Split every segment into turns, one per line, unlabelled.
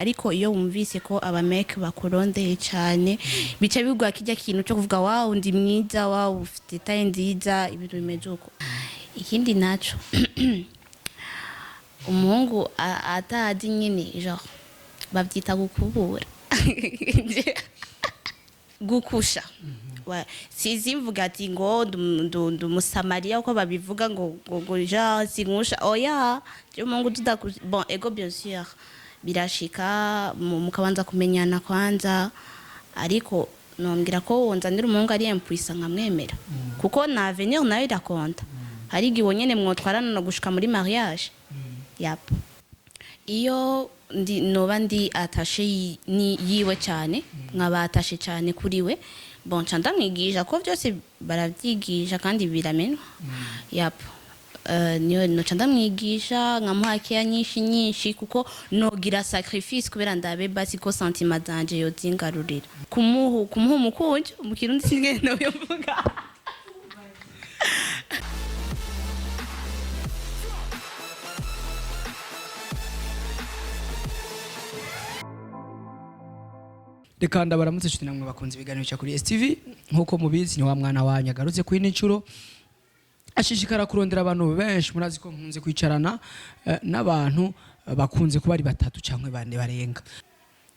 ariko iyo wumvise ko abameke bakurondeye cyane bica bigwa kijya kintu cyo kuvuga wow ndi mwiza wow ufite taye nziza ibintu bimeze uko. Ikindi naco umuhungu atazi nyine genre bavyita gukubura gukusha sizi mvuga ati ngo ndumusamariya uko babivuga ngo ja sinkusha oya cyo mungu tudakusha bon ego bien sûr birashika mukabanza kumenyana kwanza ariko nombwira ko wonzanira umuhungu ari impuisa nkamwemera kuko na avenir nayo irakonta hari gihe nyene mwotwarana no gushika muri mariage yap iyo noba ndi attaché ni yiwe cyane nkaba attaché cyane kuri we bon canda mwigisha ko byose baravyigisha kandi biramenwa yap niyo no canda mwigisha nkamuhakiya nyinshi kuko nogira sacrifice kubera ndabe basi ko sentiment zanje yo zingarurira kumuha umukunje mu kirundi singene no yovuga.
Reka ndabaramutse nshuti namwe bakunze ibiganiro cya kuri STV nkuko mubizi ni wa mwana wanyu agarutse ku inicuro ashishikara kurondera abantu benshi murazi ko nkunze kwicarana n'abantu bakunze kuba ari batatu cyangwa bane barenga.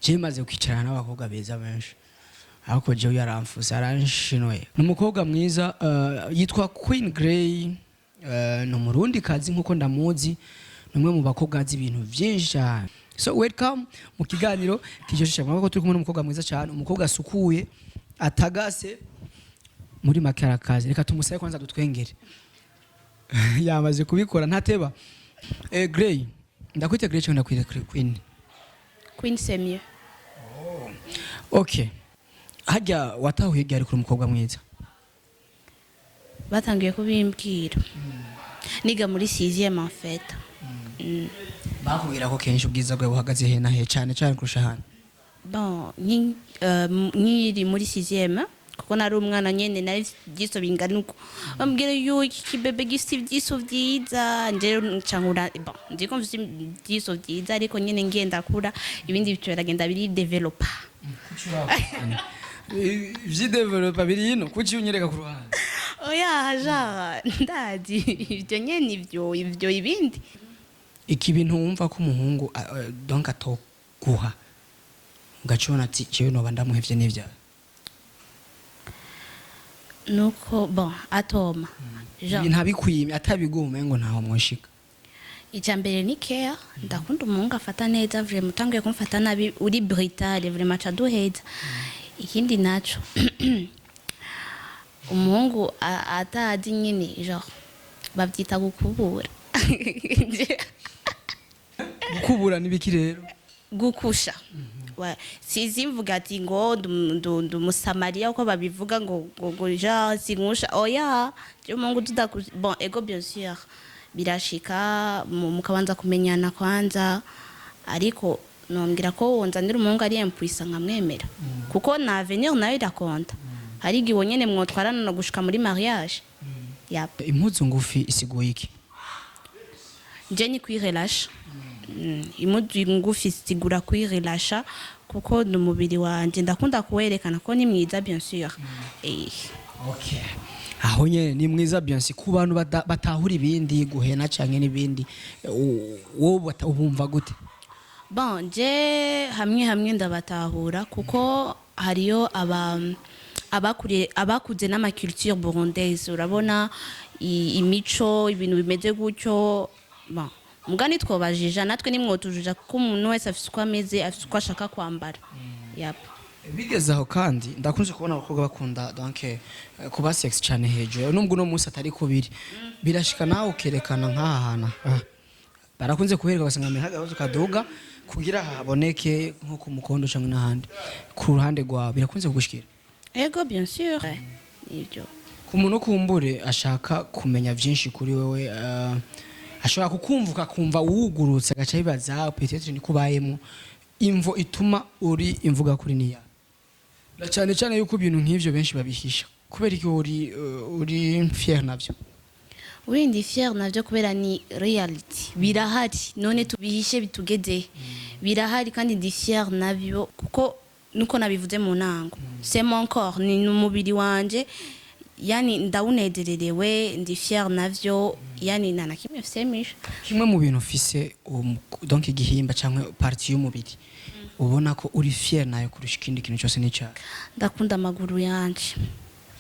Je maze kwicarana n'abakobwa beza benshi ariko je yaramfusa aranshinoye n'umukobwa mwiza yitwa Queen Grey no murundi kazi nkuko ndamuzi numwe mu bakobwa azi ibintu byinshi cyane. So welcome mu kiganiro kijoshisha mwako turi kumwe n'umukobwa mwiza cyane umukobwa asukuye atagase muri makarakazi. Reka tumusaye kwanza dutwengere yamaze kubikora ntateba. Grey ndakwita Grey cyangwa ndakwita Queen?
Queen c'est mieux.
Okay, hajya watahuye gari kuri umukobwa mwiza?
Batangiye kubimbwira niga muri 6e en fait.
Bakubwira ko kenshi ubwiza bwawe buhagaze he na he cyane kurusha hano?
Bon nkiri muri 6e kuko nari umwana nyene nari giso bingana uko bambwira yo iki bebe gifite ibyiso byiza nje ncangura bon ndiko mfite ibyiso byiza ariko nyene ngenda kura ibindi bico biragenda biri developer
vyi developer biri hino kuki unyereka ku ruhande?
Oya haja ndazi ibyo nyene ibyo ibindi
iki bintu wumva ko umuhungu donc atoguha ngacona ati cyewe no bandamuhevye n'ivya
nuko bon atoma
ntabikwimye atabigume ngo ntaho mwoshika.
Ijambere ni care ndakunda umuhungu afata neza vraiment mutangiye kumfata nabi uri brutal vraiment caduheza. Ikindi naco umuhungu atazi nyine genre bavyita gukubura
gukubura nibiki rero?
Gukusha sizi mvuga ati ngo ndumusamariya uko babivuga ngo ja sinkusha oya cyo mungu tudakusha bon ego bien sûr birashika mukabanza kumenyana kwanza ariko nombwira ko wonzanira umuhungu ari impuisa nkamwemera kuko na avenir nayo irakonta hari gihe nyene mwotwarana no gushika muri mariage yap.
Impuzu ngufi isiguye iki?
Je ni kwirelâche impuzu ngufi sigura kwirelâcha kuko n'umubiri wanje ndakunda kuwerekana ko ni mwiza bien sûr.
Okay, aho nyene ni mwiza bien sûr ku bantu batahura ibindi guhena canke n'ibindi wowe ubumva gute?
Bon je hamwe ndabatahura kuko hariyo abakuze n'ama culture burundaise urabona imico ibintu bimeze gutyo. Bon mugani twobajija natwe nimwotujuja ko umuntu wese afite uko ameze afite uko ashaka kwambara yap.
Bigeze aho kandi ndakunze kubona abakobwa bakunda donc kuba sex cyane hejuru nubwo no munsi atari ko biri birashika nawe ukerekana nk'ahana barakunze kuherwa basanga mihagazo kaduga kugira haboneke nko ku mukondo cyangwa n'ahandi ku ruhande rwawe birakunze kugushikira?
Ego bien sûr ibyo
ku muntu kumbure ashaka kumenya byinshi kuri wewe ashobora kukumvuka kumva wugurutse gacha bibaza peut-être ni kubayemo imvo ituma uri imvuga kuri niya cyane yuko ibintu nk'ivyo benshi babihisha kubera iki uri fier navyo?
oui ndi fier navyo kubera ni reality birahari none tubihishe bitugeze birahari kandi ndi fier navyo kuko nuko nabivuze mu nango c'est mon corps ni umubiri wanje yani ndawunezererewe ndi fier navyo yani nana kimwe semisha
kimwe mu bintu ufise donc igihimba cyangwa partie y'umubiri ubona ko uri fier nayo kurusha ikindi kintu cyose n'icyaha
ndakunda amaguru yanje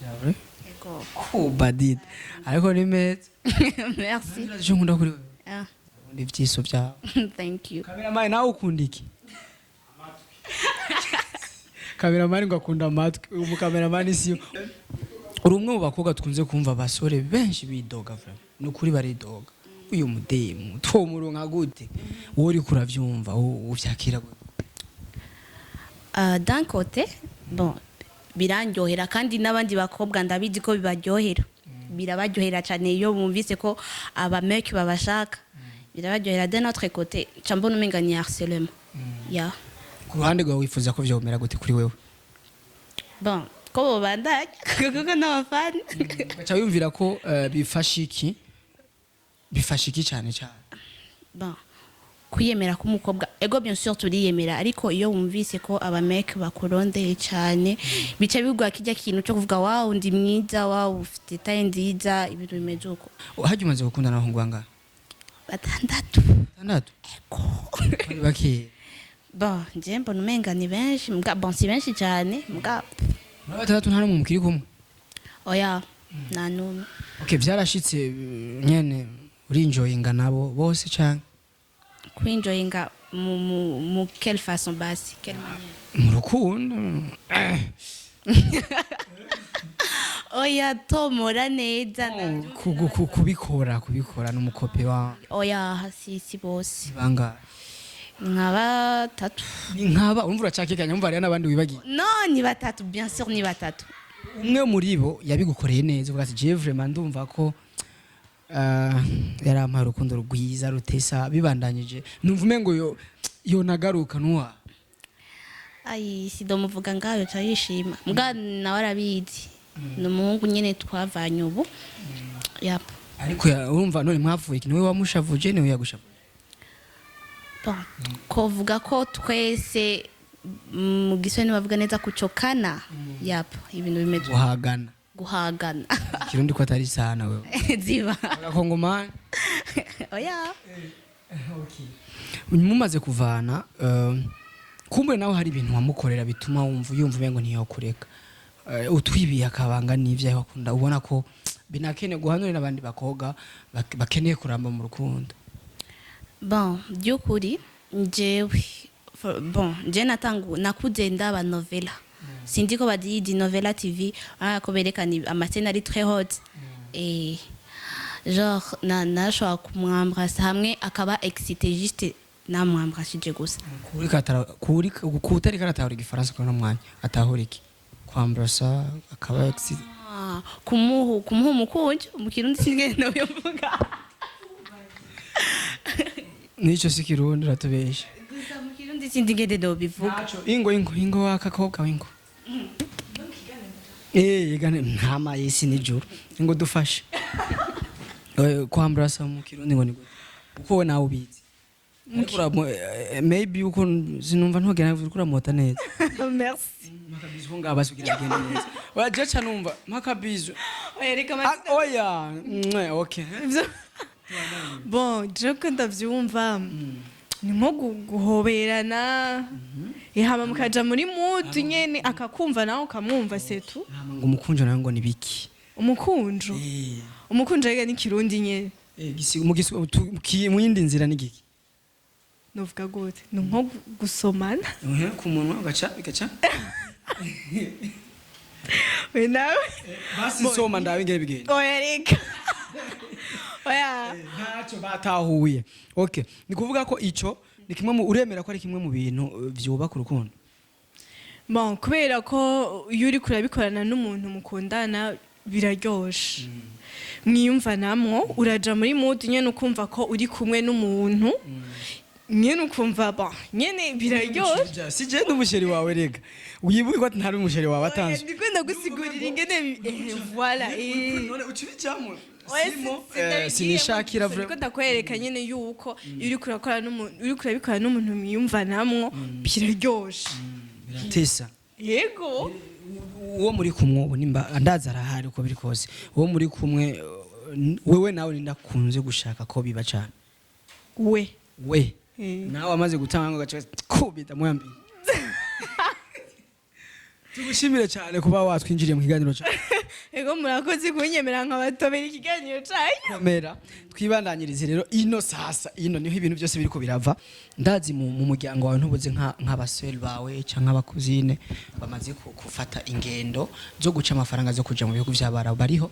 byawe ko badid ariko ni meza
merci
je nkunda kuri wewe
ah
ndi vyiso byawe
thank you
cameraman nawe ukunda iki cameraman ngo akunda amatwi umu cameraman siyo uri umwe mu bakobwa twunze kumva abasore benshi bidoga vraiment nukuri baridoga uyu mudemu twomuronka gute wowe uri kuravyumva uvyakira gute
d'un côté bon birandyohera kandi n'abandi bakobwa ndabizi ko bibaryohera birabaryohera cyane iyo bumvise ko abameki babashaka birabaryohera de notre côté cyambona umenga ni harcèlement ya
ku ruhande rwawe wifuza ko vyomera gute kuri wewe
bon ko bobandanya kuko n'abafani
baca wiyumvira ko bifashiki cyane cyane
bon kwiyemera k'umukobwa ego bien sûr turiyemera ariko iyo wumvise ko abameki bakurondeye cyane bica bigwa kijya kintu cyo kuvuga wow ndi mwiza wow ufite taye nziza ibintu bimeze uko
haje umaze gukundana n'abahungu bangahe
batandatu
ego baki
bon je mbona umenga ni benshi mbwa bon si benshi cyane mbwa
batandatu nta n'umwe mukiri kumwe
oya nta n'umwe
okay byarashitse nyene urinjoyinga nabo bose cyane
kwinjoyinga mu quelle façon basi quelle manière
mu rukundo
oya tomora neza
kubikora n'umukope wa
oya si bose
banga
nka batatu
ni nkaba urumva uracakekanya umva rero n'abandi wibagiye
no ni batatu bien sûr ni batatu
umwe muri bo yabigukoreye neza uvuga ati je vraiment ndumva ko yarampaye urukundo rwiza rutesa bibandanyije numva umengo yo nagaruka nuwa
ayi sidomuvuga ngayo cyayishima mbwa nawe arabizi n'umuhungu nyene twavanye ubu yap
ariko urumva none mwavuye iki niwe wamushavuje niwe yagushavuje
bon kovuga ko twese mu giswahili bavuga neza kuchokana yap ibintu bimeze guhagana
kirundi ko atari sana wewe
ziba
akongomani
oya
okay mumaze kuvana kumbe nawe hari ibintu wamukorera bituma yumva umengo ntiyokureka utwibiye akabanga n'ivyo yakunda ubona ko binakene guhanura n'abandi bakoga bakeneye kuramba mu rukundo
bon byukuri jewe bon je nakuze ndaba novela sindi ko badi novela TV ko berekana amascène ari très haute et genre nashobora kumwambrasa hamwe akaba excité juste namwambrasije gusa
kutari karatahura igifaransa kwa mwanya atahura iki kwambrasa akaba excité
kumuha umukunjo mu kirundi singenda uyovuga
nico sikirundi ratubesha
gusa mu kirundi sindi ngende do bivuga
ingo wakakobwa wingo gane ntama yisi nijuru ingo dufashe kwambrasa mu kirundi ngo ni uko we nawe ubizi maybe uko sinumva ntogena kuri mota neza
merci
makabizo ngaba sugira genda neza waje cha numva makabizo
reka
oya okay
bon je ko ndavyumva ni nko guhoberana ihama mukaja muri mutu nyene akakumva nawe ukamwumva setu
ngo umukunjo nawe ngo nibiki
umukunjo umukunjo rega ni kirundi nyene
mu yindi nzira ni giki
novuga gute ni nko gusomana
ku munwa ugaca
we nawe
basi soma ndawe ngere bigenda
oya reka oya
ntacyo batahuye okay ni kuvuga ko ico ni kimwe mu uremera ko ari kimwe mu bintu vyubaka urukundo
bon kubera ko iyo uri kurabikorana n'umuntu mukundana biraryoshe mwiyumva namwo uraja muri mood nyene ukumva ko uri kumwe n'umuntu nyene ukumva ba nyene biraryoshe
si je n'umusheri wawe rega wibuye ko ntari umusheri wawe atanzwe
ndikunda gusigurira ingene voilà
none ucibijamo sinishakira
ko ndakwereka nyene yuko uri kurakora n'umuntu uri kurabikora n'umuntu mwiyumvanamwo biraryoshe
biratesa
yego
uwo muri kumwe ubu nimba ndaza arahari uko biri kose uwo muri kumwe wewe nawe nindakunze gushaka ko biba cyane we nawe amaze gutanga ngo gace kubita muyambi tugushimire cyane kuba watwinjiriye mu kiganiro cyawe
ego murakoze kunyemera nkabatobera ikiganiro cyayo
komera twibandanyirize rero ino sasa ino niho ibintu byose biriko birava ndazi mu muryango wawe ntubuze nk'abasore bawe cyangwa abakuzine bamaze gufata ingendo zo guca amafaranga zo kuja mu bihugu by'abarabu bariho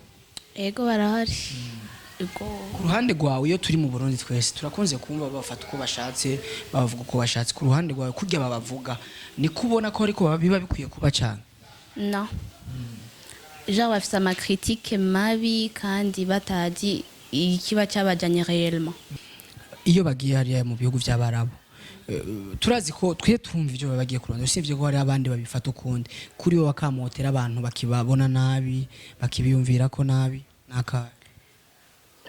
ego barahari ego
ku ruhande rwawe iyo turi mu Burundi twese turakunze kumva bafata uko bashatse bavuga uko bashatse ku ruhande rwawe kurya babavuga ni kubona ko ariko biba bikwiye kuba cyane
non genre bafite amacritique mabi kandi batazi ikiba cyabajanye réellement
iyo bagiye hariya mu bihugu by'abarabu turazi ko twe twumva ibyo bagiye kurondera usibye ko hari abandi babifata ukundi kuri bo bakamotera abantu bakibabona nabi bakibiyumvira ko nabi naka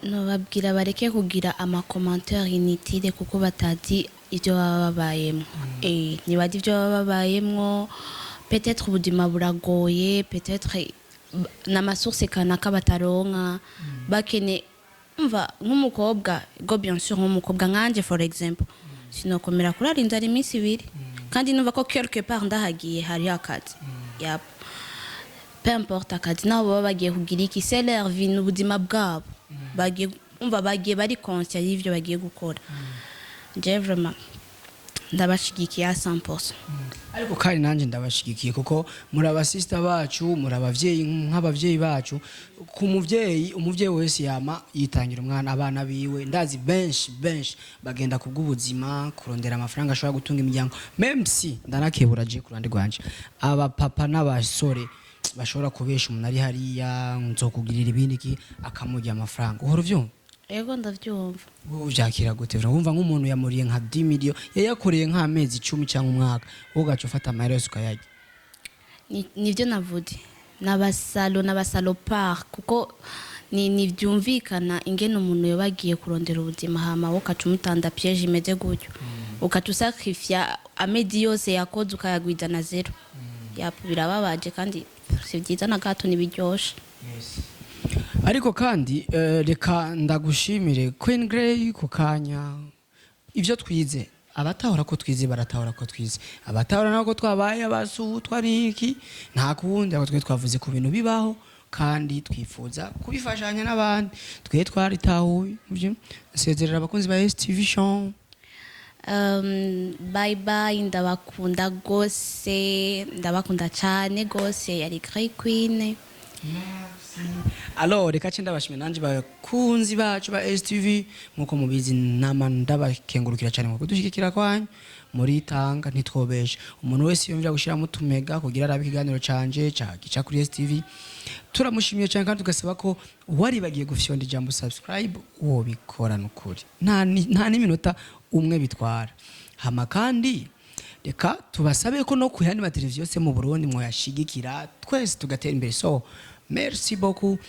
no babwira bareke kugira ama commentaire inutile kuko batazi ibyo baba babayemwo nibazi ibyo baba babayemwo peut-être ubuzima buragoye peut-être n'amasource kanaka bataronka bakene umva nk'umukobwa go bien sûr nk'umukobwa nkanje for example sinokomera kurara inzara iminsi ibiri kandi numva ko quelque part ndahagiye hari akazi yap peu importe akazi nabo baba bagiye kugira iki c'est leur vie n'ubuzima bwabo bagiye umva bagiye bari conscient y'ivyo bagiye gukora je vraiment ndabashigikiye 100%.
Ariko kandi nanje ndabashigikiye kuko muri abasista bacu muri abavyeyi nk'abavyeyi bacu ku umuvyeyi wese yama yitangira umwana abana biwe ndazi benshi bagenda kubw'ubuzima kurondera amafaranga ashobora gutunga imiryango même si ndanakebura je kurande gwanje aba papa n'abasore bashobora kubesha umuntu ari hariya nzokugirira ibindi ki akamujya amafaranga uhora uvyumva
Ego ndavyumva.
Uvyakira gute urumva nk'umuntu yamuriye nka 10 million yayakoreye nk'amezi 10 cyangwa umwaka ugaca ufata amahera yose ukayajya
nivyo navuze n'abasalo par kuko ni vyumvikana ingene umuntu yobagiye kurondera ubuzima hama ukaca umutanda piège imeze gutyo ukaca sacrifier amedi yose yakoze ukayagwiza na zero birababaje kandi si byiza na gato nibiryoshe.
Ariko kandi reka ndagushimire Queen Grey kukanya ivyo twize abatahora ko twize baratahora ko twize abatahora nako twabaye abasuhu twariki nta kundi ako twe twavuze ku bintu bibaho kandi twifuza kubifashanya n'abandi twe twaritahuye muvyo sezerera abakunzi ba STV show.
Bye bye ndabakunda gose ndabakunda cyane gose yari Grey Queen.
Alors reka cyenda bashimye nanje bakunzi bacu ba STV nkuko mubizi nama ndabakengurukira cyane ngo dushikikira kwanyu muri tanga ntitwobeshe umuntu wese yumvira gushira mutumega kugira arabe ikiganiro canje gica kuri STV turamushimiye cyane kandi tugasaba ko wari bagiye gufyonda ijambo subscribe wo bikora nukuri nta n'iminota umwe bitwara hama kandi reka tubasabe ko no kuyandi mateleviziyo yose mu Burundi mwoyashigikira twese tugatera imbere so merci beaucoup.